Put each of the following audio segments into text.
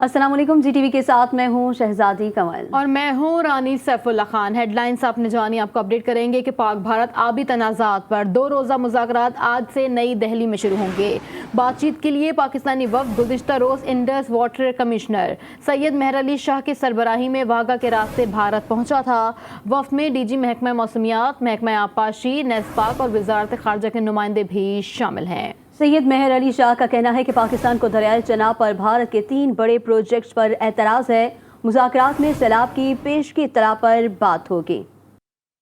अस्सलाम वालेकुम। जीटीवी के साथ मैं हूं शहजादी कमल और मैं हूं रानी सैफुल्ला खान। हेडलाइंस आपने जानी, आपको अपडेट करेंगे कि पाक भारत आबी तनाज़ात पर 2 रोज़ा मुज़ाकरात आज से नई दिल्ली में शुरू होंगे। बातचीत के लिए पाकिस्तानी वफ़द गुज़िश्ता रोज़ इंडस वाटर कमिश्नर सैयद मेहर अली शाह की सरबराही में वाघा के रास्ते भारत पहुंचा था। वफ़द में डीजी महकमा मौसमियात, महकमा आबपाशी, नेस्पाक और वज़ारत ख़ारजा के नुमाइंदे भी शामिल हैं। सैयद मेहर अली शाह का कहना है कि पाकिस्तान को दरियाए चनाब पर भारत के 3 बड़े प्रोजेक्ट्स पर एतराज़ है। मुज़ाकरात में सैलाब की पेशगी इत्तला पर बात होगी।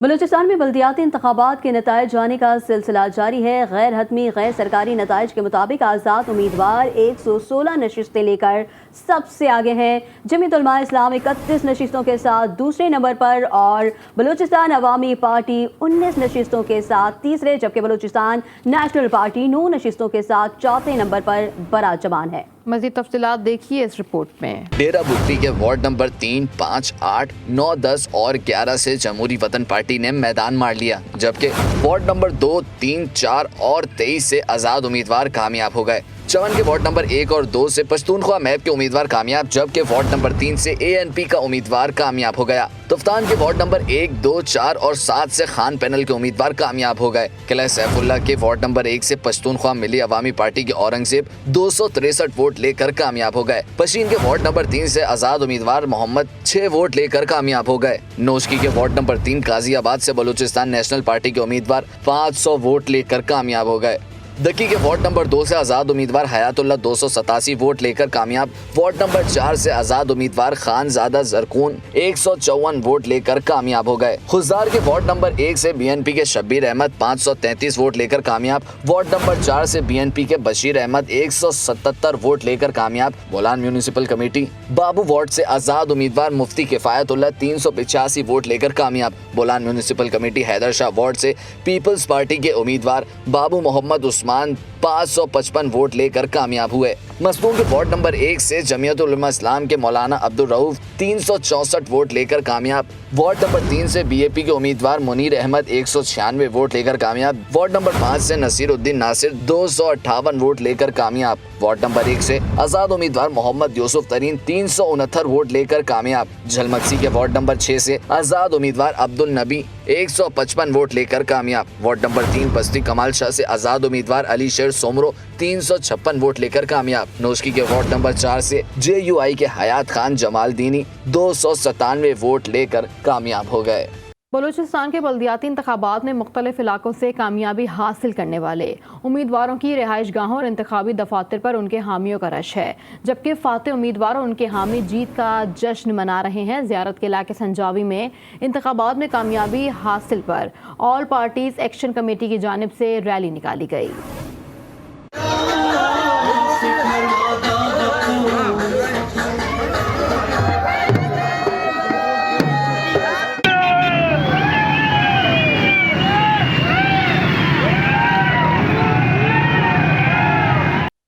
बलूचिस्तान में बल्दियाती इंतखाबात के नताइज जाने का सिलसिला जारी है। गैर हतमी गैर सरकारी नताइज के मुताबिक आज़ाद उम्मीदवार 116 नशिस्तें लेकर सबसे आगे हैं। जमीयत उलमा इस्लाम 31 नशिस्तों के साथ दूसरे नंबर पर और बलूचिस्तान अवामी पार्टी 19 नशिस्तों के साथ तीसरे, जबकि बलूचिस्तान नेशनल पार्टी 9 नशिस्तों के साथ चौथे नंबर पर बराजमान है। मज़ीद तफसीलात देखिए इस रिपोर्ट में। डेरा बुगटी के वार्ड नंबर 3, 5, 8, 9, 10 और 11 से जमहूरी वतन पार्टी ने मैदान मार लिया, जबकि वार्ड नंबर 2, 3, 4 और 23 से आज़ाद उम्मीदवार कामयाब हो गए। चवन के वार्ड नंबर 1 और 2 से पश्तूनख्वा मैप के उम्मीदवार कामयाब, जबकि वार्ड नंबर 3 से ANP का उम्मीदवार कामयाब हो गया। तुफ्तान के वार्ड नंबर 1, 2, 4 और 7 से खान पैनल के उम्मीदवार कामयाब हो गए। किला सैफुल्ला के वार्ड नंबर 1 से पश्तूनख्वा मिली अवामी पार्टी के औरंगजेब 263 वोट लेकर कामयाब हो गए। पशीन के वार्ड नंबर 3 से आज़ाद उम्मीदवार मोहम्मद 6 वोट लेकर कामयाब हो गए। नोशकी के वार्ड नंबर 3 गाजियाबाद से बलूचिस्तान नेशनल पार्टी के उम्मीदवार 500 वोट लेकर कामयाब हो गए। दकी के वार्ड नंबर 2 से आज़ाद उम्मीदवार हयातुल्लाह 287 वोट लेकर कामयाब। वार्ड नंबर 4 से आज़ाद उम्मीदवार खानजादा जरकून 154 वोट लेकर कामयाब हो गए। खुजार के वार्ड नंबर 1 से BNP के शब्बीर अहमद 533 वोट लेकर कामयाब। वार्ड नंबर 4 से BNP के बशीर अहमद 177 वोट लेकर कामयाब। Bolan municipal committee Babu ward से आज़ाद उम्मीदवार मुफ्ती किफायतुल्लाह 385 वोट लेकर कामयाब। Bolan municipal committee Haider Shah ward से पीपल्स पार्टी के उम्मीदवार बाबू मोहम्मद 555 वोट लेकर कामयाब हुए। मसदूम के वार्ड नंबर 1 से जमीयत उलमा इस्लाम के मौलाना अब्दुल रऊफ 364 वोट लेकर कामयाब। वार्ड नंबर 3 से BAP के उम्मीदवार मुनीर अहमद 196 वोट लेकर कामयाब। वार्ड नंबर 5 से नसीरुद्दीन नासिर 258 वोट लेकर कामयाब। वार्ड नंबर 1 से आज़ाद उम्मीदवार मोहम्मद यूसुफ तरीन 369 वोट लेकर कामयाब। झलमक्सी के वार्ड नंबर 6 से आज़ाद उम्मीदवार अब्दुल नबी 155 वोट लेकर कामयाब। वार्ड नंबर 3 बस्ती कमाल शाह से आज़ाद उम्मीदवार अली शेर सोमरो 356 वोट लेकर कामयाब। नोशकी के वार्ड नंबर 4 से JUI के हयात खान जमाल दीनी 297 वोट लेकर कामयाब हो गए। बलूचिस्तान के बल्दियाती इंतखाबात में मुख्तलिफ इलाकों से कामयाबी हासिल करने वाले उम्मीदवारों की रिहाइश गाहों और इंतखाबी दफातर पर उनके हामियों का रश है, जबकि फाते उम्मीदवार और उनके हामी जीत का जश्न मना रहे हैं। ज़ियारत के इलाके संजावी में इंतखाबात में कामयाबी हासिल पर ऑल पार्टीज एक्शन कमेटी की जानिब से रैली निकाली गई।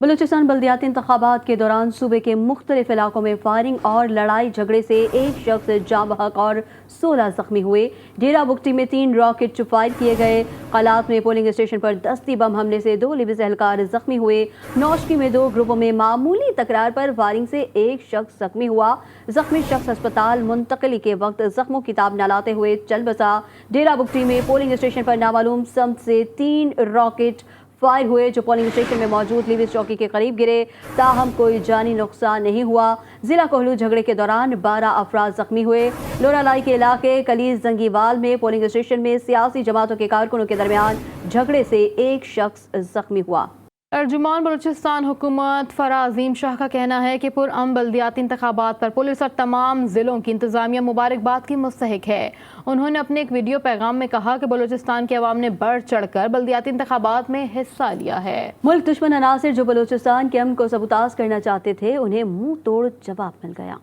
बलूचिस्तान बल्दियाती इंतखाबात के दौरान सूबे के मुख्तलिफ इलाकों में फायरिंग और लड़ाई झगड़े से एक शख्स जाँ बहक और 16 जख्मी हुए। डेरा बुगटी में 3 रॉकेट फायर किए गए। कलात में पोलिंग स्टेशन पर दस्ती बम हमले से 2 लिबिस एहलकार जख्मी हुए। नौशकी में 2 ग्रुपों में मामूली तकरार पर फायरिंग से एक शख्स जख्मी हुआ। जख्मी शख्स अस्पताल मुंतकली के वक्त जख्मों की ताब न लाते हुए चल बसा। डेरा बुगटी में पोलिंग स्टेशन पर नामालूम समत से 3 रॉकेट फायर हुए जो पोलिंग स्टेशन में मौजूद लिविस चौकी के करीब गिरे। ताहम कोई जानी नुकसान नहीं हुआ। जिला कोहलू झगड़े के दौरान 12 अफराद जख्मी हुए। लोरालाई के इलाके कलीज जंगीवाल में पोलिंग स्टेशन में सियासी जमातों के कारकुनों के दरमियान झगड़े से एक शख्स जख्मी हुआ। तर्जुमान बलूचिस्तान हुकूमत फराह अजीम शाह का कहना है कि पुरअमन बल्दियाती इंतखाबात पर पुलिस और तमाम जिलों की इंतजामिया मुबारकबाद की मुस्तहिक है। उन्होंने अपने एक वीडियो पैगाम में कहा कि बलूचिस्तान के अवाम ने बढ़ चढ़कर बल्दियाती इंतखाबात में हिस्सा लिया है। मुल्क दुश्मन अनासिर जो बलूचिस्तान के अमन को सबूताज करना चाहते थे, उन्हें मुंह तोड़ जवाब मिल गया।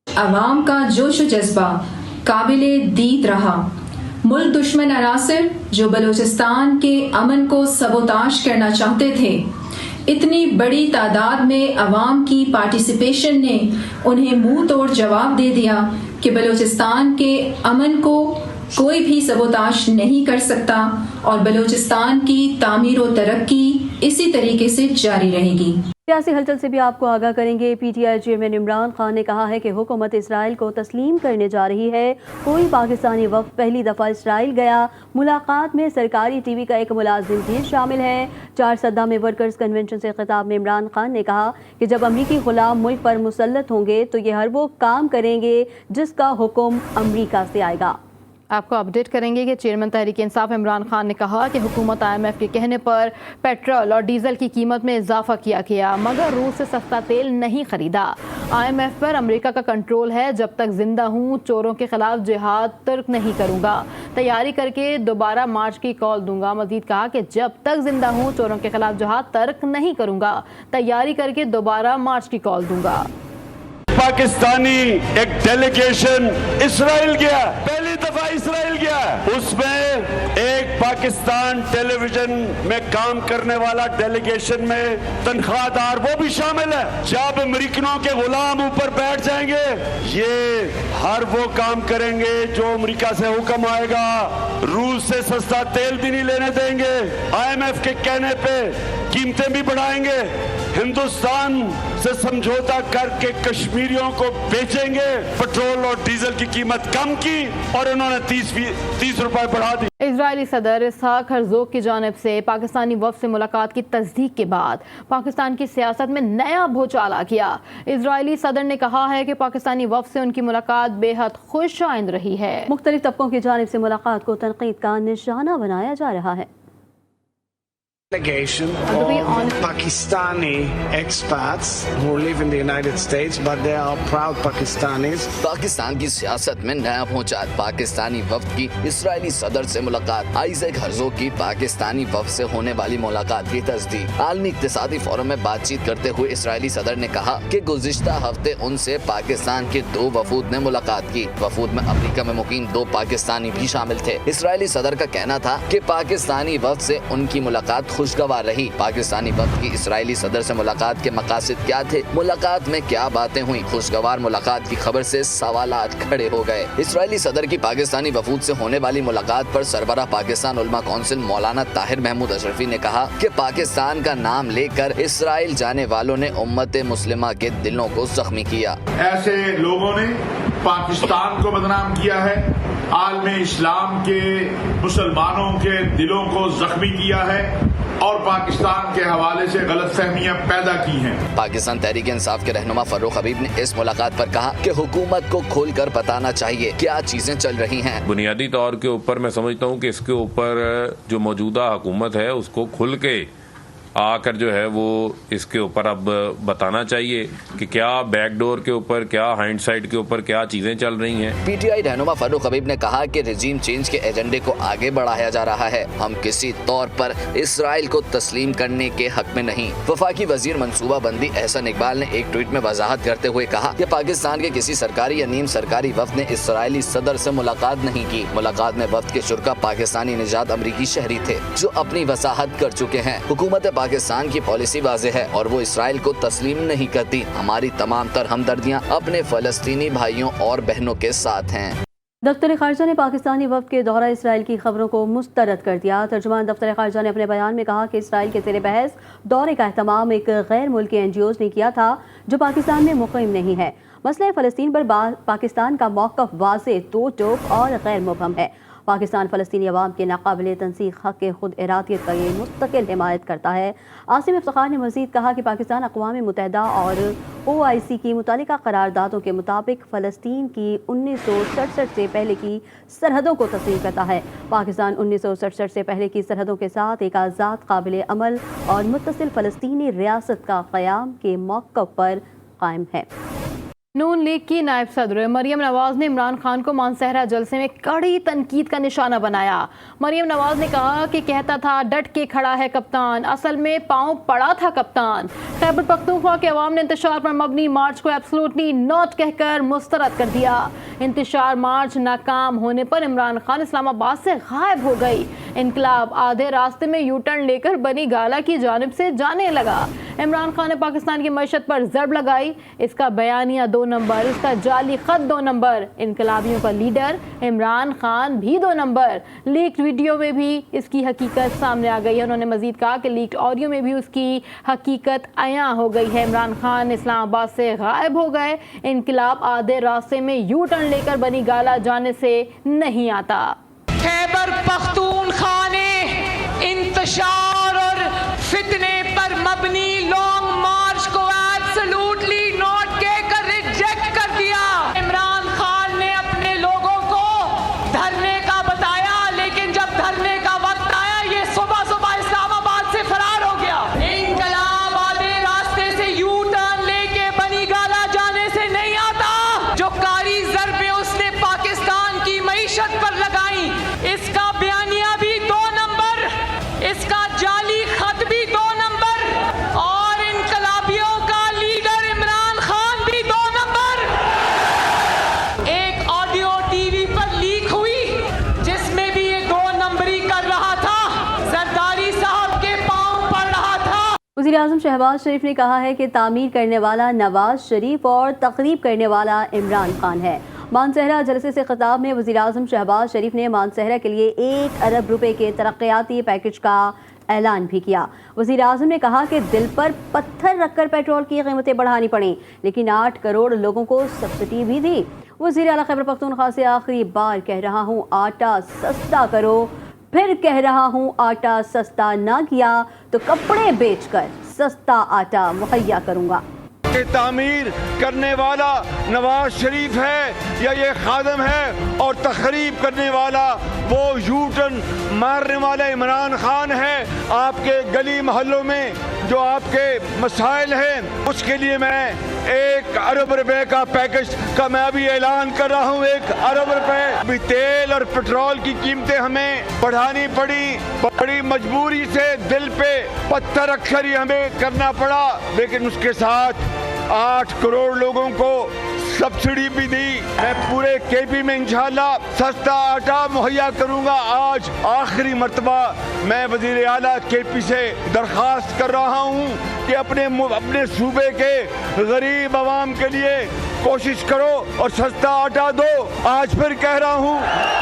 अवाम का जोश जज्बा काबिले दीद रहा। मुल्क दुश्मन अनासिर जो बलूचिस्तान के अमन को सबोताश करना चाहते थे, इतनी बड़ी तादाद में अवाम की पार्टिसिपेशन ने उन्हें मुंह तोड़ जवाब दे दिया कि बलूचिस्तान के अमन को कोई भी सबोताश नहीं कर सकता और बलूचिस्तान की तामीर व तरक्की इसी तरीके से जारी रहेगी। سیاسی ہلچل سے بھی آپ کو آگاہ کریں گے۔ P T I chairman Imran Khan نے کہا ہے کہ حکومت اسرائیل کو تسلیم کرنے جا رہی ہے۔ کوئی پاکستانی وفد پہلی دفعہ اسرائیل گیا۔ ملاقات میں سرکاری ٹی وی کا ایک ملازم بھی شامل ہے۔ 4 سدہ میں ورکرز کنونشن سے خطاب میں عمران خان نے کہا کہ جب امریکی غلام ملک پر مسلط ہوں گے تو یہ ہر وہ کام کریں گے جس کا حکم امریکہ سے آئے گا۔ آپ کو اپڈیٹ کریں گے کہ چیئرمین تحریک انصاف عمران خان نے کہا کہ حکومت IMF کے کہنے پر پیٹرول اور ڈیزل کی قیمت میں اضافہ کیا گیا مگر روس سے سستا تیل نہیں خریدا۔ IMF پر امریکہ کا کنٹرول ہے، جب تک زندہ ہوں چوروں کے خلاف جہاد ترک نہیں کروں گا، تیاری کر کے دوبارہ مارچ کی کال دوں گا۔ مزید کہا کہ جب تک زندہ ہوں چوروں کے خلاف جہاد ترک نہیں کروں گا، تیاری کر کے دوبارہ مارچ کی کال دوں گا۔ پاکستانی ایک ڈیلیگیشن اسرائیل گیا، پہلی دفعہ اسرائیل گیا، اس میں ایک پاکستان ٹیلی ویژن میں کام کرنے والا ڈیلیگیشن میں تنخواہ دار وہ بھی شامل ہے۔ جب امریکنوں کے غلام اوپر بیٹھ جائیں گے یہ ہر وہ کام کریں گے جو امریکہ سے حکم آئے گا، روس سے سستا تیل بھی نہیں لینے دیں گے، IMF کے کہنے پہ قیمتیں بھی بڑھائیں گے، ہندوستان سے سمجھوتا کر کے کشمیریوں کو بیچیں گے، پٹرول اور ڈیزل کی قیمت کم کی اور انہوں نے 30 روپے بڑھا دی۔ اسرائیلی صدر اسحاق ہرزوگ کی جانب سے پاکستانی وفد سے ملاقات کی تصدیق کے بعد پاکستان کی سیاست میں نیا بھوچال آ گیا۔ اسرائیلی صدر نے کہا ہے کہ پاکستانی وفد سے ان کی ملاقات بے حد خوش آئند رہی ہے۔ مختلف طبقوں کی جانب سے ملاقات کو تنقید کا نشانہ بنایا جا رہا ہے۔ Delegation of Pakistani expats who live in the United States, but they are proud Pakistanis. Pakistan کی سیاست میں نیا بھونچال، پاکستانی وفد کی اسرائیلی صدر سے ملاقات، آئزیک ہرزوگ کی پاکستانی وفد سے ہونے والی ملاقات کی تصدیق۔ عالمی اقتصادی فورم میں بات چیت کرتے ہوئے اسرائیلی صدر نے کہا کہ گزشتہ ہفتے ان سے پاکستان کے 2 وفود نے ملاقات کی۔ وفود میں امریکہ میں مقیم 2 پاکستانی بھی شامل تھے۔ اسرائیلی صدر کا کہنا تھا کہ پاکستانی وفد سے ان کی ملاقات خوشگوار رہی۔ پاکستانی وفد کی اسرائیلی صدر سے ملاقات کے مقاصد کیا تھے، ملاقات میں کیا باتیں ہوئیں؟ خوشگوار ملاقات کی خبر سے سوالات کھڑے ہو گئے۔ اسرائیلی صدر کی پاکستانی وفود سے ہونے والی ملاقات پر سربراہ پاکستان علماء کونسل مولانا طاہر محمود اشرفی نے کہا کہ پاکستان کا نام لے کر اسرائیل جانے والوں نے امت مسلمہ کے دلوں کو زخمی کیا۔ ایسے لوگوں نے پاکستان کو بدنام کیا ہے، عالم اسلام کے مسلمانوں کے دلوں کو زخمی کیا ہے اور پاکستان کے حوالے سے غلط فہمیاں پیدا کی ہیں۔ پاکستان تحریک انصاف کے رہنما فاروق حبیب نے اس ملاقات پر کہا کہ حکومت کو کھول کر بتانا چاہیے کیا چیزیں چل رہی ہیں۔ بنیادی طور کے اوپر میں سمجھتا ہوں کہ اس کے اوپر جو موجودہ حکومت ہے اس کو کھل کے آ کر جو ہے وہ اس کے اوپر اب بتانا چاہیے کہ کیا بیک ڈور کے اوپر، کیا ہینڈ سائڈ کے اوپر کیا چیزیں چل رہی ہیں۔ پی ٹی آئی رہنما فاروق حبیب نے کہا کہ رجیم چینج کے ایجنڈے کو آگے بڑھایا جا رہا ہے، ہم کسی طور پر اسرائیل کو تسلیم کرنے کے حق میں نہیں۔ وفاقی وزیر منصوبہ بندی احسن اقبال نے ایک ٹویٹ میں وضاحت کرتے ہوئے کہا کہ پاکستان کے کسی سرکاری یا نیم سرکاری وفد نے اسرائیلی صدر سے ملاقات نہیں کی۔ ملاقات میں وفد کے شرکا پاکستانی نژاد امریکی شہری تھے جو اپنی وضاحت کر چکے ہیں۔ حکومت پاکستان کی پالیسی واضح ہے اور وہ اسرائیل کو تسلیم نہیں کرتی۔ ہماری تمام تر ہمدردیاں اپنے فلسطینی بھائیوں اور بہنوں کے ساتھ ہیں۔ دفتر خارجہ نے پاکستانی وفد کے دورہ اسرائیل کی خبروں کو مسترد کر دیا۔ ترجمان دفتر خارجہ نے اپنے بیان میں کہا کہ اسرائیل کے زیر بحث دورے کا اہتمام ایک غیر ملکی NGOs نے کیا تھا جو پاکستان میں مقیم نہیں ہے۔ مسئلہ فلسطین پر پاکستان کا موقف واضح، دو ٹوک اور غیر مبہم ہے۔ پاکستان فلسطینی عوام کے ناقابل تنسیق حق خود ارادیت کا یہ مستقل حمایت کرتا ہے۔ عاصم افتخار نے مزید کہا کہ پاکستان اقوام متحدہ اور OIC کی متعلقہ قراردادوں کے مطابق فلسطین کی 1967 سے پہلے کی سرحدوں کو تسلیم کرتا ہے۔ پاکستان 1967 سے پہلے کی سرحدوں کے ساتھ ایک آزاد، قابل عمل اور متصل فلسطینی ریاست کا قیام کے موقف پر قائم ہے۔ نون لیگ کی نائب صدر مریم نواز نے عمران خان کو مانسہرہ جلسے میں کڑی تنقید کا نشانہ بنایا۔ مریم نواز نے کہا کہ کہتا تھا ڈٹ کے کھڑا ہے کپتان، اصل میں پاؤں پڑا تھا کپتان۔ خیبر پختونخوا کے عوام نے انتشار پر مبنی مارچ کو ایبسلوٹلی ناٹ کہہ کر مسترد کر دیا۔ انتشار مارچ ناکام ہونے پر عمران خان اسلام آباد سے غائب ہو گئی۔ انقلاب آدھے راستے میں یو ٹرن لے کر بنی گالا کی جانب سے جانے لگا۔ इमरान खान ने पाकिस्तान की मईशत पर ज़रब लगाई, इसका बयानिया 2 नंबर, इसका जाली खत 2 नंबर, इनकलाबियों का लीडर इमरान खान भी 2 नंबर। लीक्ड वीडियो में भी इसकी हकीकत सामने आ गई है। उन्होंने मजीद कहा कि लीक्ड ऑडियो में भी उसकी हकीकत अयां हो गई है। इमरान खान इस्लामाबाद से गायब हो गए। इनकलाब आधे रास्ते में यू टर्न लेकर बनी गाला जाने से नहीं आता। खैबर पख्तूनख्वा ने इंतशार और फितने पर मबनी लॉन्ग मार्च को एब्सोल्युटली नोट कहकर रिजेक्ट कर दिया। इमरान खान ने अपने लोगों को धरने का बताया, लेकिन जब धरने का वक्त आया ये सुबह सुबह इस्लामाबाद से फरार हो गया। इनकलाब आधे रास्ते से यू टर्न लेके बनी गाला जाने से नहीं आता। जो कारी ज़रबें उसने पाकिस्तान की मईशत पर लगाई, इसका बयानिया भी 2 नंबर, इसका जाली खत भी 2 नंबर, और इनकलाबियों का लीडर इमरान खान भी 2 नंबर। एक ऑडियो टीवी पर लीक हुई जिसमें भी ये 2 नंबरी कर रहा था, जरदारी साहब के पांव पड़ रहा था। वज़ीर-ए-आज़म शहबाज शरीफ ने कहा है कि तामीर करने वाला नवाज शरीफ और तकरीब करने वाला इमरान खान है। मानसहरा जलसे से खिताब में वज़ीर-ए-आज़म शहबाज शरीफ ने मानसहरा के लिए 1 अरब रुपए के तरक्याती पैकेज का ऐलान भी किया। वज़ीर-ए-आज़म ने कहा कि दिल पर पत्थर रखकर पेट्रोल की कीमतें बढ़ानी पड़ें, लेकिन 8 करोड़ लोगों को सब्सिडी भी दी। वज़ीर आला खैबर पख्तूनख्वा से आखिरी बार कह रहा हूँ आटा सस्ता करो, फिर कह रहा हूँ आटा सस्ता ना किया तो कपड़े बेचकर सस्ता आटा मुहैया करूँगा। तामीर करने वाला नवाज शरीफ है या ये खादम है, और तखरीब करने वाला वो यूटर्न मारने वाला इमरान खान है। आपके गली मोहल्लों में जो आपके मसाइल हैं उसके लिए मैं 1 अरब रुपए का पैकेज का मैं अभी ऐलान कर रहा हूँ। 1 अरब रुपए। अभी तेल और पेट्रोल की कीमतें हमें बढ़ानी पड़ी, बड़ी मजबूरी से दिल पे पत्थर रखकर ही हमें करना पड़ा, लेकिन उसके साथ 8 करोड़ लोगों को सब्सिडी भी दी। मैं पूरे केपी में इंशाल्लाह सस्ता आटा मुहैया करूंगा। आज आखिरी मर्तबा मैं वजीर आला केपी से दरख्वास्त कर रहा हूं कि अपने सूबे के गरीब आवाम के लिए कोशिश करो और सस्ता आटा दो। आज फिर कह रहा हूँ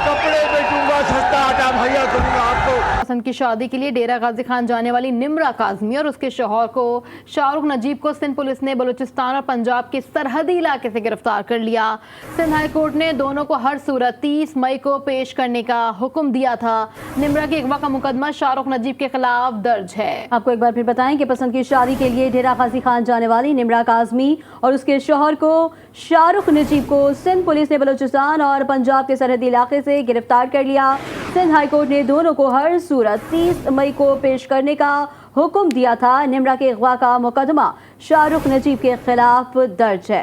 कपड़े बेचूंगा, सस्ता आटा मुहैया करूंगा आपको। पसंद की शादी के लिए डेरा गाजी खान जाने वाली निम्रा काज़मी और उसके शौहर को शाहरुख नजीब को सिंध पुलिस ने बलूचिस्तान और पंजाब के सरहदी इलाके से गिरफ्तार कर लिया। सिंध हाई कोर्ट ने दोनों को हर सूरत 30 मई को पेश करने का हुक्म दिया था। निम्रा के अगवा का मुकदमा शाहरुख नजीब के खिलाफ दर्ज है। आपको एक बार फिर बताएं कि पसंद की शादी के लिए डेरा गाजी खान जाने वाली निम्रा काज़मी और उसके शौहर को शाहरुख नजीब को सिंध पुलिस ने बलूचिस्तान और पंजाब के सरहदी इलाके से गिरफ्तार कर लिया। सिंध हाई कोर्ट ने दोनों को हर सूरत 30 मई को पेश करने का हुक्म दिया था। निम्रा के अगवा का मुकदमा शाहरुख नजीब के खिलाफ दर्ज है।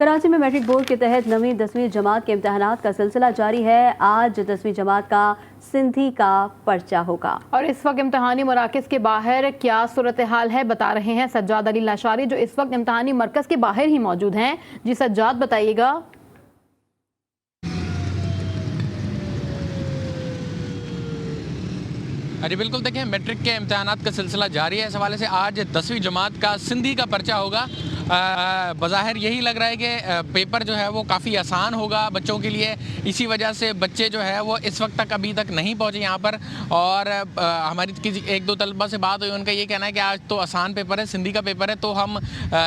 कराची में मैट्रिक बोर्ड के तहत 9वीं 10वीं जमात के इम्तहानात का सिलसिला जारी है। आज 10वीं जमात का सिंधी का पर्चा होगा। और इस वक्त इम्तहानी मराकज़ के बाहर क्या सूरत हाल है बता रहे हैं सज्जाद अली लाशारी, जो इस वक्त इम्तहानी मरकज़ के बाहर ही मौजूद हैं। जी सज्जाद, बताइएगा। अरे बिल्कुल, देखें मैट्रिक के इम्तहानात का सिलसिला जारी है। इस हवाले से आज 10वीं जमात का सिंधी का पर्चा होगा। बज़ाहिर यही लग रहा है कि पेपर जो है वो काफ़ी आसान होगा बच्चों के लिए। इसी वजह से बच्चे जो है वो इस वक्त तक अभी तक नहीं पहुँचे यहाँ पर। और हमारी किसी 1-2 तलबा से बात हुई, उनका ये कहना है कि आज तो आसान पेपर है, सिंधी का पेपर है, तो हम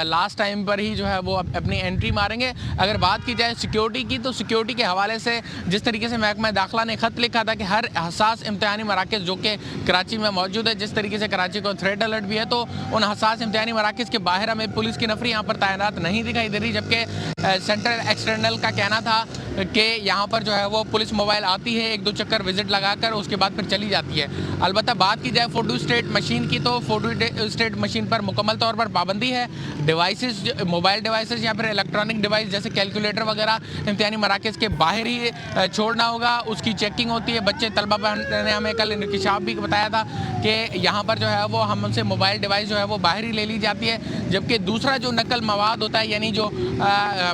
लास्ट टाइम पर ही जो है वो अपनी एंट्री मारेंगे। अगर बात की जाए सिक्योरिटी की, तो सिक्योरिटी के हवाले से जिस तरीके से महकमा दाखिला ने ख़त लिखा था कि हर हसास इम्तहानी मराकज़ जो कि कराची में मौजूद है, जिस तरीके से कराची को थ्रेड अलर्ट भी है, तो उन हसास इम्तहानी मराकज़ के बाहर हमें पुलिस की नफरी यहाँ पर तैनात नहीं दिखाई दे रही। जबकि सेंट्रल एक्सटर्नल का कहना था कि यहाँ पर जो है वो पुलिस मोबाइल आती है, 1-2 चक्कर विजिट लगाकर उसके बाद फिर चली जाती है। अलबत्ता बात की जाए फोटो स्टेट मशीन की, तो फोटो स्टेट मशीन पर मुकम्मल तौर पर पाबंदी है। डिवाइसेस, मोबाइल डिवाइसेस या फिर इलेक्ट्रॉनिक डिवाइस जैसे कैलकुलेटर वगैरह इम्तहानी मराकज़ के बाहर ही छोड़ना होगा, उसकी चेकिंग होती है। बच्चे तलबा ने हमें कल इंकिशाफ भी बताया था कि यहाँ पर जो है वो हमसे मोबाइल डिवाइस जो है वो बाहर ही ले ली जाती है। जबकि दूसरा जो नकल मवाद होता है, यानी जो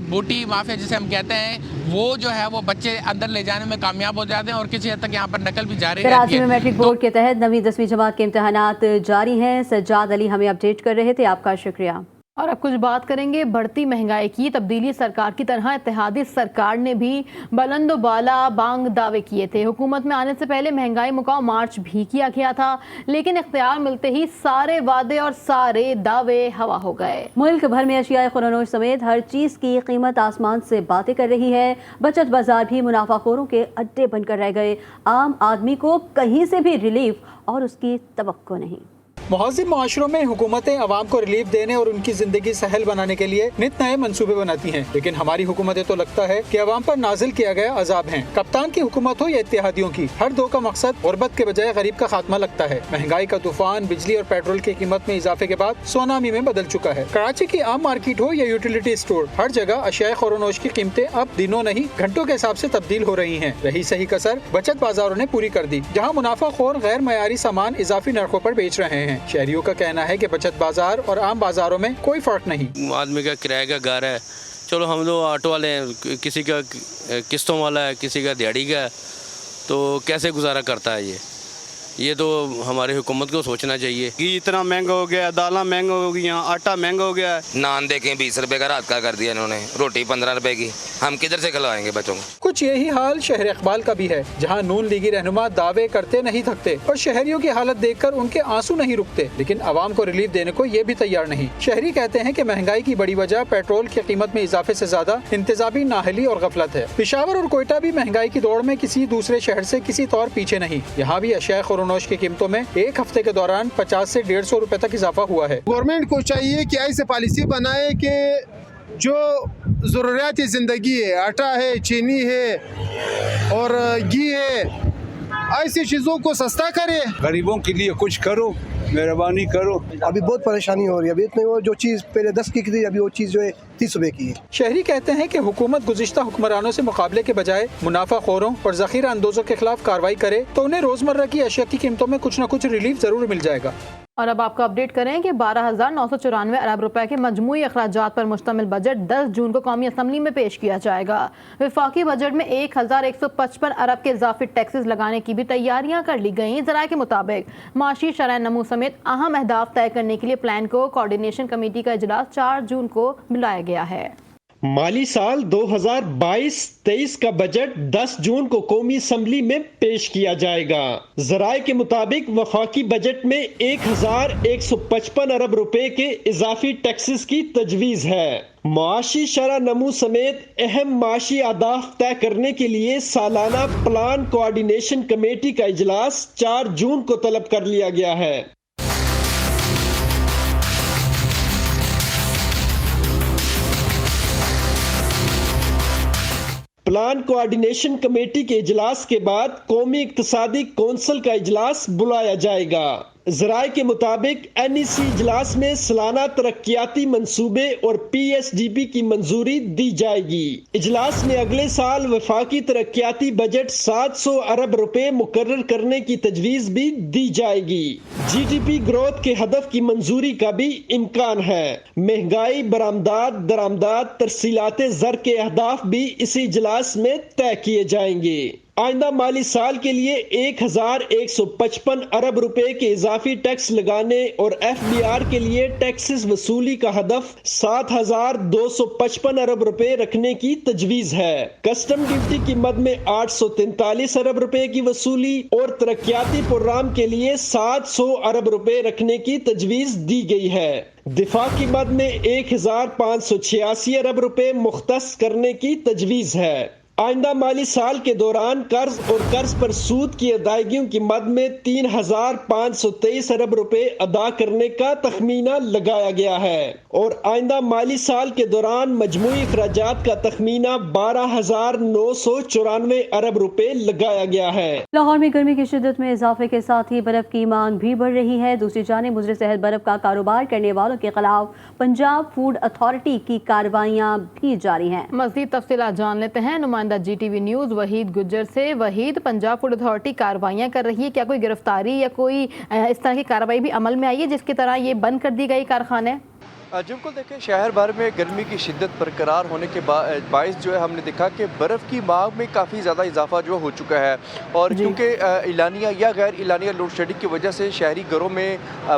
बूटी माफिया जिसे हम कहते हैं, वो जो है वो बच्चे अंदर ले जाने में कामयाब हो जाते हैं और किसी हद तक यहाँ पर नकल भी जारी रहती कराची है। में मैट्रिक बोर्ड के तहत 9वीं 10वीं जमात के इम्तहानात जारी हैं। सज्जाद अली हमें अपडेट कर रहे थे, आपका शुक्रिया। और अब कुछ बात करेंगे बढ़ती महंगाई की। तब्दीली सरकार की तरह इत्तेहादी सरकार ने भी बुलंद बाला बांग दावे किए थे। हुकूमत में आने से पहले महंगाई मुकाओ मार्च भी किया गया था, लेकिन इख्तियार मिलते ही सारे वादे और सारे दावे हवा हो गए। मुल्क भर में अशियाए खुरानोश समेत हर चीज की कीमत आसमान से बातें कर रही है। बचत बाजार भी मुनाफाखोरों के अड्डे बनकर रह गए। आम आदमी को कहीं से भी रिलीफ और उसकी तवक्को नहीं। मुहाजिर माशरों में हुकूमतें अवाम को रिलीफ देने और उनकी जिंदगी सहल बनाने के लिए नित नए मंसूबे बनाती हैं, लेकिन हमारी हुकूमतें तो लगता है कि अवाम पर नाजिल किया गया अजाब हैं। कप्तान की हुकूमत हो या इत्तेहादियों की, हर दो का मकसद गुर्बत के बजाय गरीब का खात्मा लगता है। महंगाई का तूफान बिजली और पेट्रोल की कीमत में इजाफे के बाद सोनामी में बदल चुका है। कराची की आम मार्केट हो या यूटिलिटी स्टोर, हर जगह अशियाए खुरानोश की कीमतें अब दिनों नहीं घंटों के हिसाब से तब्दील हो रही हैं। रही सही कसर बचत बाजारों ने पूरी कर दी, जहाँ मुनाफाखोर गैर मयारी सामान इजाफी नरखों पर बेच रहे हैं। शहरियों का कहना है कि बचत बाजार और आम बाजारों में कोई फर्क नहीं। आदमी का किराए का घर है, चलो हम लोग ऑटो वाले हैं, किसी का किस्तों वाला है, किसी का दिहाड़ी का है, तो कैसे गुजारा करता है ये तो हमारी हुकूमत को सोचना चाहिए कि इतना महंगा हो गया, दालें महंगा हो गई, आटा महंगा हो गया। नान देखें 20 रुपए का रात का कर दिया इन्होंने, रोटी 15 रुपए की, हम किधर से खिलवाएंगे बच्चों को। कुछ यही हाल शहर इकबाल का भी है, जहां नून लीगी रहनुमा दावे करते नहीं थकते और शहरियों की हालत देखकर उनके आंसू नहीं रुकते, लेकिन आवाम को रिलीफ देने को ये भी तैयार नहीं। शहरी कहते हैं कि महंगाई की बड़ी वजह पेट्रोल की कीमत में इजाफे से ज्यादा इंतजामी नाहली और गफलत है। पेशावर और कोयटा भी महंगाई की दौड़ में किसी दूसरे शहर से किसी तौर पीछे नहीं। यहाँ भी अशियाए खुरानोश की कीमतों में एक हफ्ते के दौरान 50 से 150 रुपए तक इजाफा हुआ है। गवर्नमेंट को चाहिए कि ऐसे पॉलिसी बनाए कि जो ज़रूरियात ज़िंदगी है, आटा है, चीनी है और घी है, ऐसी चीज़ों को सस्ता करे। गरीबों के लिए कुछ करो, मेहरबानी करो। अभी बहुत परेशानी हो रही है, अभी इतने वो जो चीज़ पहले 10 की थी अभी वो चीज़ जो है 30 रुपए की है। शहरी कहते हैं कि हुकूमत गुज़िश्ता हुक्मरानों से मुकाबले के बजाय मुनाफाखोरों और ज़ख़ीरा अंदोज़ों के खिलाफ कार्रवाई करे तो उन्हें रोज़मर्रा की अशिया की कीमतों में कुछ न कुछ रिलीफ जरूर मिल जाएगा। और अब आपको अपडेट करें कि 12,994 अरब रुपए के मजमूई अखराजात पर मुश्तमिल बजट 10 जून को कौमी असम्बली में पेश किया जाएगा। वफाकी बजट में 1,155 अरब के इजाफी टैक्सेस लगाने की भी तैयारियां कर ली गई। ज़राए के मुताबिक माशी शरह नमू समेत अहम अहदाफ तय करने के लिए प्लान को कोऑर्डिनेशन कमेटी का इजलास 4 जून को बुलाया गया है। माली साल 2022-23 का बजट 10 जून को कौमी असम्बली में पेश किया जाएगा। ज़राए के मुताबिक वफाकी बजट में 1,155 अरब रुपए के इजाफी टैक्सेस की तजवीज़ है। माशी शरह नमू समेत अहम माशी अहदाफ तय करने के लिए सालाना प्लान कोऑर्डिनेशन कमेटी का इजलास 4 जून को तलब कर लिया गया है। प्लान कोऑर्डिनेशन कमेटी के इजलास के बाद कौमी इक्तिसादी कौंसिल का इजलास बुलाया जाएगा। ज़राए के मुताबिक NEC इजलास में सालाना तरक्याती मंसूबे और PSDP की मंजूरी दी जाएगी। इजलास में अगले साल वफाकी तरक्याती बजट 700 अरब रुपए मुकर्रर करने की तजवीज़ भी दी जाएगी। GDP ग्रोथ के हदफ की मंजूरी का भी इम्कान है। महंगाई, बरामदात, दरामदात, तरसीलात ज़र के अहदाफ भी इसी इजलास में तय किए जाएंगे। आइंदा माली साल के लिए 1,155 अरब रुपए के इजाफी टैक्स लगाने और FBR के लिए टैक्सेस वसूली का हदफ 7,255 अरब रुपए रखने की तजवीज़ है। कस्टम ड्यूटी की मद में 843 अरब रुपए की वसूली और तरक्याती प्रोग्राम के लिए 700 अरब रुपए रखने की तजवीज़ दी गई है। दिफा की मद में 1,586 अरब रुपए मुख्तस करने की तजवीज़ है। आइंदा माली साल के दौरान कर्ज और कर्ज पर सूद की अदायगियों की मद में 3,523 अरब रुपए अदा करने का तखमीना लगाया गया है और आइंदा माली साल के दौरान मजमूई अखराजात का तखमीना 12,994 अरब रुपए लगाया गया है। लाहौर में गर्मी की शिद्दत में इजाफे के साथ ही बर्फ की मांग भी बढ़ रही है। दूसरी जानिब मुजरे सेहत बर्फ का कारोबार करने वालों के खिलाफ पंजाब फूड अथॉरिटी की कार्रवाइयाँ भी जारी हैं। मज़ीद तफसीलात जान लेते हैं नुमाइंदा GTV न्यूज़ वहीद गुज्जर से। वहीद, पंजाब फूड अथॉरिटी कार्रवाइयाँ कर रही है, क्या कोई गिरफ्तारी या कोई इस तरह की कार्रवाई भी अमल में आई है जिसकी तरह ये बंद कर दी गई कारखाने? جی بالکل دیکھیں، شہر بھر میں گرمی کی شدت برقرار ہونے کے باعث جو ہے ہم نے دیکھا کہ برف کی مانگ میں کافی زیادہ اضافہ جو ہو چکا ہے، اور کیونکہ اعلانیہ یا غیر اعلانیہ لوڈ شیڈنگ کی وجہ سے شہری گھروں میں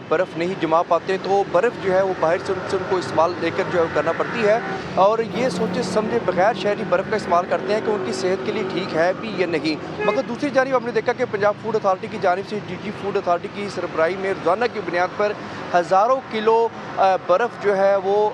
برف نہیں جما پاتے، تو برف جو ہے وہ باہر سے ان کو استعمال لے کر جو ہے کرنا پڑتی ہے، اور یہ سوچے سمجھے بغیر شہری برف کا استعمال کرتے ہیں کہ ان کی صحت کے لیے ٹھیک ہے بھی یا نہیں۔ مگر دوسری جانب ہم نے دیکھا کہ پنجاب فوڈ اتھارٹی کی جانب سے ڈی جی فوڈ اتھارٹی کی سربراہی میں روزانہ کی بنیاد پر ہزاروں کلو برف جو ہے وہ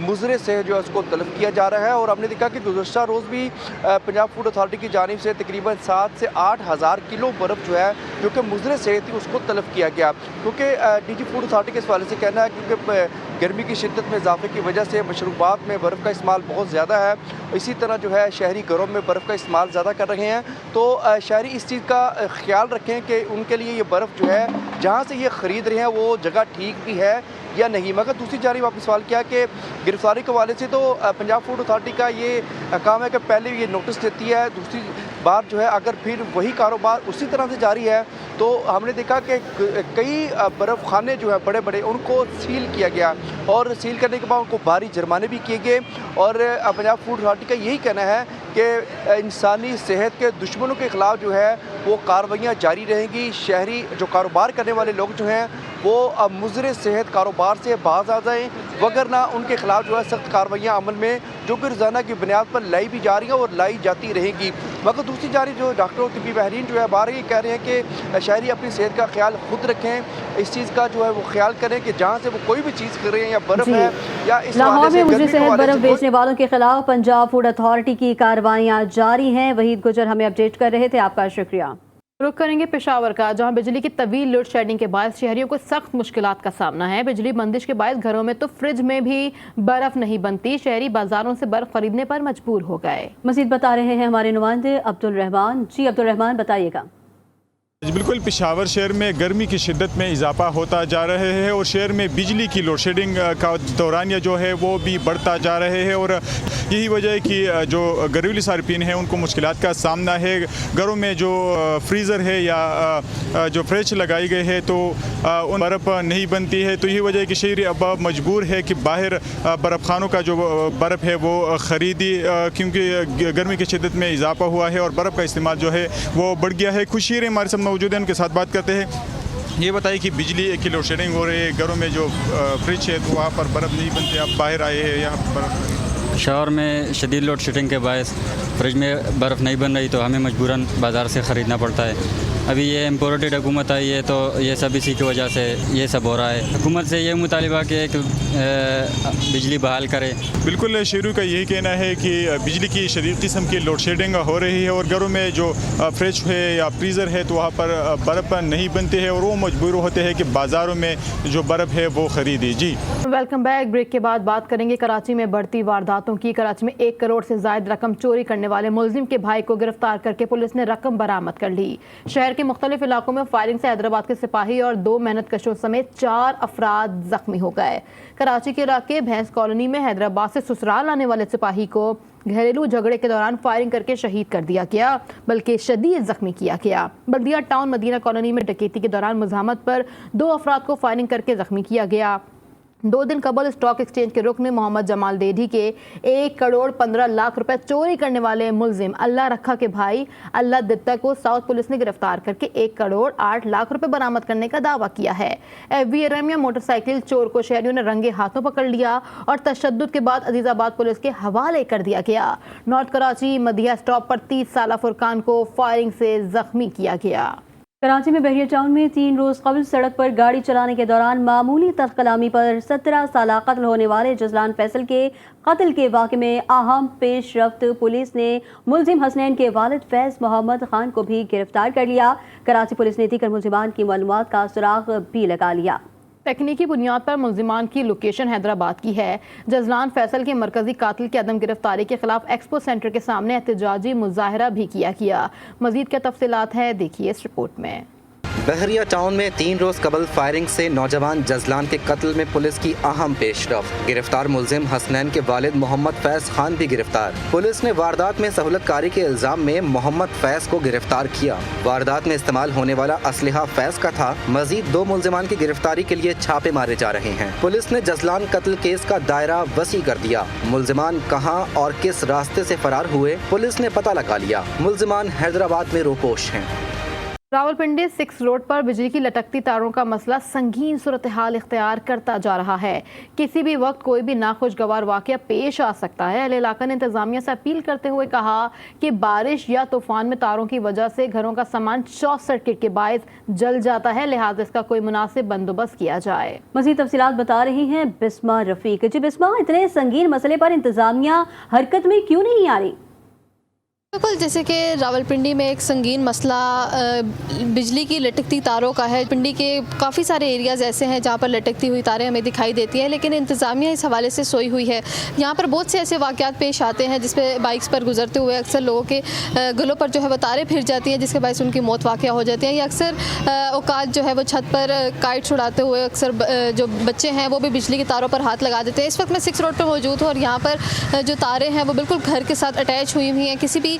مضرے سے جو ہے اس کو تلف کیا جا رہا ہے، اور ہم نے دیکھا کہ گزشتہ روز بھی پنجاب فوڈ اتھارٹی کی جانب سے تقریباً 7 سے 8 ہزار کلو برف جو ہے جو کہ مضرے سے تھی اس کو تلف کیا گیا، کیونکہ ڈی جی فوڈ اتھارٹی کے اس حوالے سے کہنا ہے کیونکہ گرمی کی شدت میں اضافے کی وجہ سے مشروبات میں برف کا استعمال بہت زیادہ ہے، اسی طرح جو ہے شہری گھروں میں برف کا استعمال زیادہ کر رہے ہیں، تو شہری اس چیز کا خیال رکھیں کہ ان کے لیے یہ برف جو ہے جہاں سے یہ خرید رہے ہیں وہ جگہ ٹھیک بھی ہے یا نہیں۔ مگر دوسری جانب آپ نے سوال کیا کہ گرفتاری کے حوالے سے تو پنجاب فوڈ اتھارٹی کا یہ کام ہے کہ پہلے یہ نوٹس دیتی ہے، دوسری بار جو ہے اگر پھر وہی کاروبار اسی طرح سے جاری ہے تو ہم نے دیکھا کہ کئی برف خانے جو ہے بڑے بڑے ان کو سیل کیا گیا، اور سیل کرنے کے بعد ان کو بھاری جرمانے بھی کیے گئے، اور پنجاب فوڈ اتھارٹی کا یہی کہنا ہے کہ انسانی صحت کے دشمنوں کے خلاف جو ہے وہ کارروائیاں جاری رہیں گی، شہری جو کاروبار کرنے والے لوگ جو ہیں وہ مضر صحت کاروبار سے باز آ جائیں، وگرنہ ان کے خلاف جو ہے سخت کارروائیاں عمل میں جو کہ روزانہ کی بنیاد پر لائی بھی جا رہی ہیں اور لائی جاتی رہیں گی۔ مگر دوسری جانب جو ڈاکٹر طبی ماہرین جو ہے بار یہ کہہ رہے ہیں کہ شہری اپنی صحت کا خیال خود رکھیں، اس چیز کا جو ہے وہ خیال کریں کہ جہاں سے وہ کوئی بھی چیز کر رہے ہیں یا برف ہے یا اس لاہور میں مضر صحت برف بیچنے والوں کے خلاف پنجاب فوڈ اتھارٹی کی کارروائیاں جاری ہیں۔ وحید گجر ہمیں اپڈیٹ کر رہے تھے، آپ کا شکریہ۔ رخ کریں گے پشاور کا، جہاں بجلی کی طویل لوڈ شیڈنگ کے باعث شہریوں کو سخت مشکلات کا سامنا ہے۔ بجلی بندش کے باعث گھروں میں تو فریج میں بھی برف نہیں بنتی، شہری بازاروں سے برف خریدنے پر مجبور ہو گئے۔ مزید بتا رہے ہیں ہمارے نمائندے عبدالرحمان۔ جی عبدالرحمان بتائیے گا۔ بالکل، پشاور شہر میں گرمی کی شدت میں اضافہ ہوتا جا رہے ہے، اور شہر میں بجلی کی لوڈ شیڈنگ کا دورانیہ جو ہے وہ بھی بڑھتا جا رہے ہے، اور یہی وجہ ہے کہ جو گھریلو صارفین ہیں ان کو مشکلات کا سامنا ہے۔ گھروں میں جو فریزر ہے یا جو فریج لگائی گئی ہے تو ان برف نہیں بنتی ہے، تو یہی وجہ ہے کہ شہری اب مجبور ہے کہ باہر برف خانوں کا جو برف ہے وہ خریدی، کیونکہ گرمی کی شدت میں اضافہ ہوا ہے اور برف کا استعمال جو ہے وہ بڑھ گیا ہے۔ کچھ شہری ہمارے ساتھ موجود ہیں، ان کے ساتھ بات کرتے ہیں۔ یہ بتائیے کہ بجلی کی لوڈ شیڈنگ ہو رہی ہے، گھروں میں جو فریج ہے تو وہاں پر برف نہیں بنتے، آپ باہر آئے ہیں یہاں پر برف؟ شہر میں شدید لوڈ شیڈنگ کے باعث فریج میں برف نہیں بن رہی، تو ہمیں مجبوراً بازار سے خریدنا پڑتا ہے۔ ابھی یہ امپورٹڈ حکومت آئی ہے تو یہ سب اسی کی وجہ سے یہ سب ہو رہا ہے۔ حکومت سے یہ مطالبہ کہ بجلی بحال کرے۔ بالکل، شہریوں کا یہی کہنا ہے کہ بجلی کی شدید قسم کی لوڈ شیڈنگ ہو رہی ہے، اور گھروں میں جو فریج ہے یا فریزر ہے تو وہاں پر برف نہیں بنتے ہیں، اور وہ مجبور ہوتے ہیں کہ بازاروں میں جو برف ہے وہ خریدی۔ جی ویلکم بیک۔ بریک کے بعد بات کریں گے کراچی میں بڑھتی وارداتوں کی۔ کراچی میں 1 کروڑ سے زائد رقم چوری کرنے والے ملزم کے بھائی کو گرفتار کر کے پولیس نے رقم برآمد کر لی۔ شہر کے مختلف علاقوں میں فائرنگ سے حیدرآباد کے سپاہی اور 2 محنت کشوں سمیت 4 افراد زخمی ہو گئے۔ کراچی کے علاقے بھینس کالونی میں حیدرآباد سے سسرال آنے والے سپاہی کو گھریلو جھگڑے کے دوران فائرنگ کر کے شہید کر دیا گیا، بلکہ شدید زخمی کیا گیا۔ بلدیہ ٹاؤن مدینہ کالونی میں ڈکیتی کے دوران مزاحمت پر 2 افراد کو فائرنگ کر کے زخمی کیا گیا۔ 2 دن قبل اسٹاک ایکسچینج کے رکن محمد جمال دیدھی کے 1 کروڑ 15 لاکھ روپے چوری کرنے والے ملزم اللہ رکھا کے بھائی اللہ دتا کو ساؤتھ پولیس نے گرفتار کر کے 1 کروڑ 8 لاکھ روپے برآمد کرنے کا دعویٰ کیا ہے۔ ایف وی ارمیا موٹر سائیکل چور کو شہریوں نے رنگے ہاتھوں پکڑ لیا اور تشدد کے بعد عزیز آباد پولیس کے حوالے کر دیا گیا۔ نارتھ کراچی مدیہ اسٹاپ پر 30 سالہ فرقان کو فائرنگ سے زخمی کیا گیا۔ کراچی میں بحریہ ٹاؤن میں 3 روز قبل سڑک پر گاڑی چلانے کے دوران معمولی تلخ کلامی پر 17 سالہ قتل ہونے والے جزلان فیصل کے قتل کے واقعے میں اہم پیش رفت۔ پولیس نے ملزم حسنین کے والد فیض محمد خان کو بھی گرفتار کر لیا۔ کراچی پولیس نے دیگر ملزمان کی معلومات کا سراغ بھی لگا لیا۔ تکنیکی بنیاد پر ملزمان کی لوکیشن حیدرآباد کی ہے۔ جزلان فیصل کے مرکزی قاتل کی عدم گرفتاری کے خلاف ایکسپو سینٹر کے سامنے احتجاجی مظاہرہ بھی کیا گیا۔ مزید کیا تفصیلات ہے دیکھیے اس رپورٹ میں۔ بحریہ ٹاؤن میں 3 روز قبل فائرنگ سے نوجوان جزلان کے قتل میں پولیس کی اہم پیش رفت. گرفتار ملزم حسنین کے والد محمد فیض خان بھی گرفتار. پولیس نے واردات میں سہولت کاری کے الزام میں محمد فیض کو گرفتار کیا. واردات میں استعمال ہونے والا اسلحہ فیض کا تھا. مزید 2 ملزمان کی گرفتاری کے لیے چھاپے مارے جا رہے ہیں. پولیس نے جزلان قتل کیس کا دائرہ وسیع کر دیا. ملزمان کہاں اور کس راستے سے فرار ہوئے پولیس نے پتہ لگا لیا. ملزمان حیدرآباد میں روپوش ہیں. راولپنڈی 6 روڈ پر بجلی کی لٹکتی تاروں کا مسئلہ سنگین صورتحال اختیار کرتا جا رہا ہے. کسی بھی وقت کوئی بھی ناخوشگوار واقعہ پیش آ سکتا ہے. اہل علاقہ نے انتظامیہ سے اپیل کرتے ہوئے کہا کہ بارش یا طوفان میں تاروں کی وجہ سے گھروں کا سامان شارٹ سرکٹ کے باعث جل جاتا ہے، لہٰذا اس کا کوئی مناسب بندوبست کیا جائے. مزید تفصیلات بتا رہی ہیں بسمہ رفیق. جی بسمہ، اتنے سنگین مسئلے پر انتظامیہ حرکت میں کیوں نہیں آ رہی؟ بالکل، جیسے کہ راولپنڈی میں ایک سنگین مسئلہ بجلی کی لٹکتی تاروں کا ہے. پنڈی کے کافی سارے ایریاز ایسے ہیں جہاں پر لٹکتی ہوئی تاریں ہمیں دکھائی دیتی ہیں، لیکن انتظامیہ اس حوالے سے سوئی ہوئی ہے. یہاں پر بہت سے ایسے واقعات پیش آتے ہیں جس پہ بائکس پر گزرتے ہوئے اکثر لوگوں کے گلوں پر جو ہے وہ تاریں پھر جاتی ہیں، جس کے باعث ان کی موت واقع ہو جاتی ہے. یا اکثر اوقات جو ہے وہ چھت پر کائٹ چھڑاتے ہوئے اکثر جو بچے ہیں وہ بھی بجلی کی تاروں پر ہاتھ لگا دیتے ہیں. اس وقت میں 6 روڈ پہ موجود ہوں اور یہاں پر جو تاریں ہیں وہ بالکل گھر کے ساتھ اٹیچ ہوئی ہوئی ہیں. کسی بھی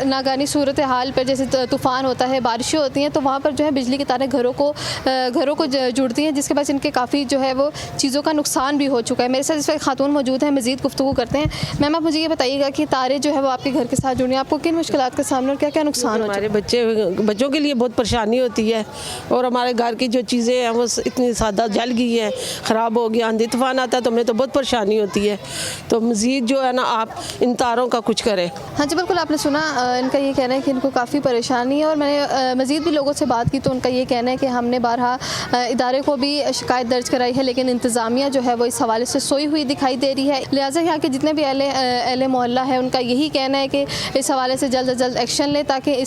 ناگانی صورتحال پر جیسے طوفان ہوتا ہے، بارشیں ہوتی ہیں، تو وہاں پر جو ہے بجلی کی تاریں گھروں کو جڑتی ہیں، جس کے باعث ان کے کافی جو ہے وہ چیزوں کا نقصان بھی ہو چکا ہے. میرے ساتھ اس وقت خاتون موجود ہیں، مزید گفتگو کرتے ہیں. میم، آپ مجھے یہ بتائیے گا کہ تاریں جو ہے وہ آپ کے گھر کے ساتھ جڑی ہیں، آپ کو کن مشکلات کا سامنا اور کیا کیا نقصان ہو؟ ہمارے بچوں کے لیے بہت پریشانی ہوتی ہے، اور ہمارے گھر کی جو چیزیں ہیں وہ اتنی سادہ جل گئی ہیں، خراب ہو گیا. آندھی طوفان آتا ہے تو ہمیں تو بہت پریشانی ہوتی ہے. تو مزید جو ہے نا آپ ان تاروں کا کچھ کریں. ہاں جی بالکل، آپ نے سنا ان کا یہ کہنا ہے کہ ان کو کافی پریشانی ہے، اور میں نے مزید بھی لوگوں سے بات کی تو ان کا یہ کہنا ہے کہ ہم نے بارہا ادارے کو بھی شکایت درج کرائی ہے، لیکن انتظامیہ جو ہے وہ اس حوالے سے سوئی ہوئی دکھائی دے رہی ہے. لہٰذا یہاں کے جتنے بھی اہل محلہ ہے ان کا یہی کہنا ہے کہ اس حوالے سے جلد از جلد ایکشن لیں تاکہ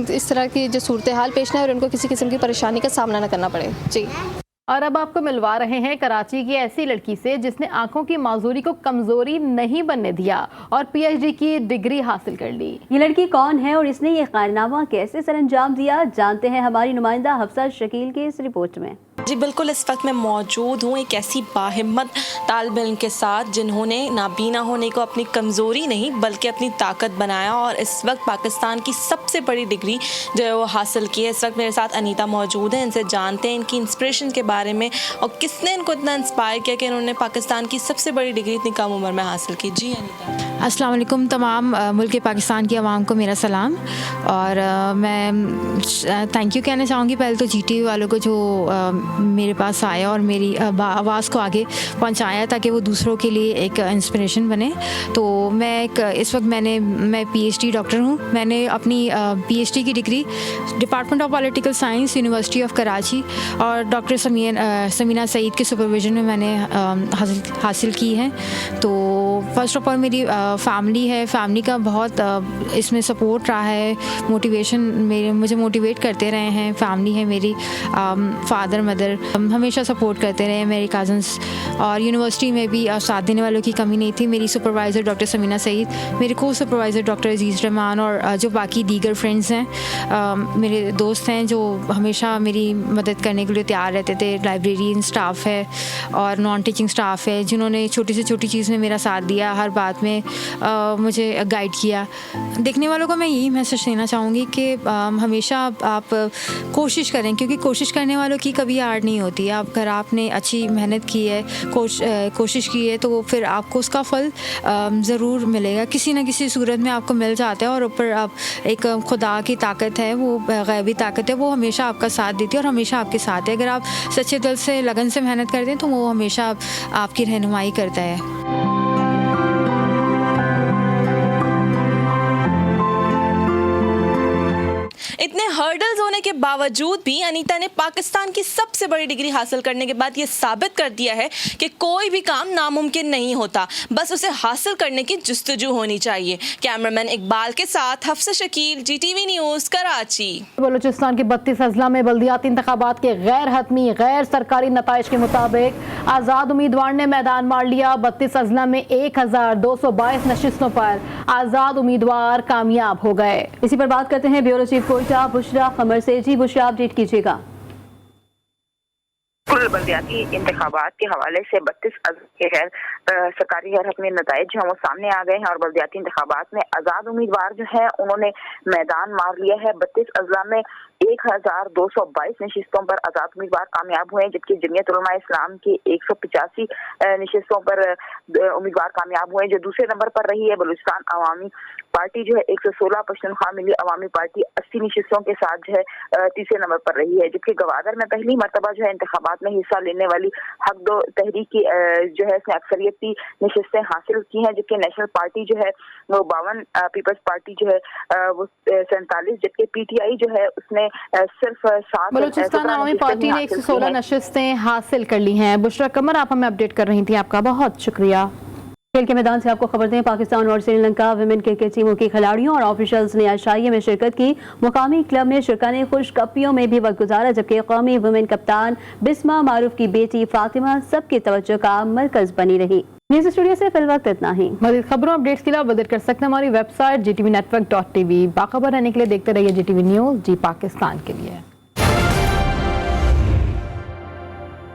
اس طرح کی جو صورتحال پیش نہ ہو اور ان کو کسی قسم کی پریشانی کا سامنا نہ کرنا پڑے. جی، اور اب آپ کو ملوا رہے ہیں کراچی کی ایسی لڑکی سے جس نے آنکھوں کی معذوری کو کمزوری نہیں بننے دیا اور PhD کی ڈگری حاصل کر لی. یہ لڑکی کون ہے اور اس نے یہ خیرنامہ کیسے سر انجام دیا، جانتے ہیں ہماری نمائندہ حفصہ شکیل کی اس رپورٹ میں. جی بالکل، اس وقت میں موجود ہوں ایک ایسی باہمت طالب علم کے ساتھ جنہوں نے نابینا ہونے کو اپنی کمزوری نہیں بلکہ اپنی طاقت بنایا اور اس وقت پاکستان کی سب سے بڑی ڈگری جو ہے وہ حاصل کی ہے. اس وقت میرے ساتھ انیتا موجود ہیں، ان سے جانتے ہیں ان کی انسپریشن کے بارے میں اور کس نے ان کو اتنا انسپائر کیا کہ انہوں نے پاکستان کی سب سے بڑی ڈگری اتنی کم عمر میں حاصل کی. جی انیتا. السلام علیکم تمام ملک پاکستان کی عوام کو میرا سلام، اور میں تھینک یو کہنا چاہوں گی پہلے تو GTV والوں کو جو میرے پاس آیا اور میری آواز کو آگے پہنچایا تاکہ وہ دوسروں کے لیے ایک انسپریشن بنے. تو میں اس وقت میں PhD ڈاکٹر ہوں. میں نے اپنی PhD کی degree department of political science university of Karachi اور ڈاکٹر سمینہ سعید کے سپرویژن میں میں نے حاصل کی ہے. تو فرسٹ آف آل میری فیملی ہے، فیملی کا بہت اس میں سپورٹ رہا ہے، موٹیویشن مجھے موٹیویٹ کرتے رہے ہیں. فیملی ہے میری، فادر مدر ہمیشہ سپورٹ کرتے رہے، میری کزنس، اور یونیورسٹی میں بھی ساتھ دینے والوں کی کمی نہیں تھی. میری سپروائزر ڈاکٹر سمینہ سعید، میرے کو سپروائزر ڈاکٹر عزیز رحمان، اور جو باقی دیگر فرینڈس ہیں، میرے دوست ہیں جو ہمیشہ میری مدد کرنے کے لیے تیار رہتے تھے. لائبریرین اسٹاف ہے اور نان ٹیچنگ اسٹاف ہے جنہوں نے چھوٹی سے چھوٹی چیز میں میرا ساتھ دیا، ہر بات میں مجھے گائیڈ کیا. دیکھنے والوں کو میں یہی میسج دینا چاہوں گی کہ ہمیشہ آپ کوشش کریں، کیونکہ کوشش کرنے والوں کی کبھی ہار نہیں ہوتی ہے. اگر آپ نے اچھی محنت کی ہے، کوشش کی ہے، تو پھر آپ کو اس کا پھل ضرور ملے گا، کسی نہ کسی صورت میں آپ کو مل جاتا ہے. اور اوپر آپ ایک خدا کی طاقت ہے، وہ غیبی طاقت ہے، وہ ہمیشہ آپ کا ساتھ دیتی ہے اور ہمیشہ آپ کے ساتھ ہے. اگر آپ سچے دل سے لگن سے محنت کرتے ہیں تو وہ ہمیشہ آپ کی رہنمائی کرتا ہے. اتنے ہرڈلز ہونے کے باوجود بھی انیتا نے پاکستان کی سب سے بڑی ڈگری حاصل کرنے کے بعد یہ ثابت کر دیا ہے کہ کوئی بھی کام ناممکن نہیں ہوتا، بس اسے حاصل کرنے کی جستجو ہونی چاہیے. کیمرامین اقبال کے ساتھ حفصہ شکیل، GTV نیوز، کراچی. بلوچستان کے 32 اضلاع میں بلدیاتی انتخابات کے غیر حتمی غیر سرکاری نتائج کے مطابق آزاد امیدوار نے میدان مار لیا. 32 اضلاع میں 1222 نشستوں پر آزاد امیدوار کامیاب ہو گئے. اسی پر بات کرتے ہیں بیورو چیف کوئٹہ بشرا قمر سے. से। जी बुशरा, अपडेट कीजिएगा। कुल बल्दियाती इंतखाबात के हवाले से 32 के गैर सरकारी गैर हकमी नताइज जो हैं वो सामने आ गए हैं और बल्दियाती इंतखाबात में आज़ाद उम्मीदवार जो है उन्होंने मैदान मार लिया है। 32 अजला में 1222 नशिस्तों पर आज़ाद उम्मीदवार कामयाब हुए हैं, जबकि जमीयत उलमा इस्लाम की 185 नशिस्तों पर उम्मीदवार कामयाब हुए हैं। जो दूसरे नंबर पर रही है बलूचिस्तान अवामी पार्टी जो है 116, पश्तूनख्वा मिली अवामी पार्टी 80 नशिस्तों के साथ जो है तीसरे नंबर पर रही है, जबकि गवादर में पहली मरतबा जो है इंतखाबात में हिस्सा लेने वाली हक दो तहरीक की जो है इसने अक्सरियती नशिस्तें हासिल की हैं, जबकि नेशनल पार्टी जो है वो 52, पीपल्स पार्टी जो है वो 47, जबकि पीटीआई जो है उसने सिर्फ 7। बलूचिस्तान अवामी पार्टी ने 116 नशिस्तें हासिल कर ली हैं। बुशरा कमर, आप हमें अपडेट कर रही थी, आपका बहुत शुक्रिया। खेल के मैदान से आपको खबर दें, पाकिस्तान और श्रीलंका विमेन क्रिकेट टीमों के खिलाड़ियों और ऑफिशियल्स ने आशाइये में शिरकत की। मुकामी क्लब में शिरकाने खुशकपियों में भी वक्त गुजारा, जबकि कौमी वुमेन कप्तान बिस्मा मारूफ की बेटी फातिमा सबकी तवज्जो का मरकज बनी रही। न्यूज़ स्टूडियो से फिल वक्त इतना ही। मज़ीद खबरों अपडेट्स के लिए आप विजिट कर सकते हैं हमारी वेबसाइट GTV Network.tv। बाखबर रहने के लिए देखते रहिए GTV न्यूज़, जी पाकिस्तान के लिए।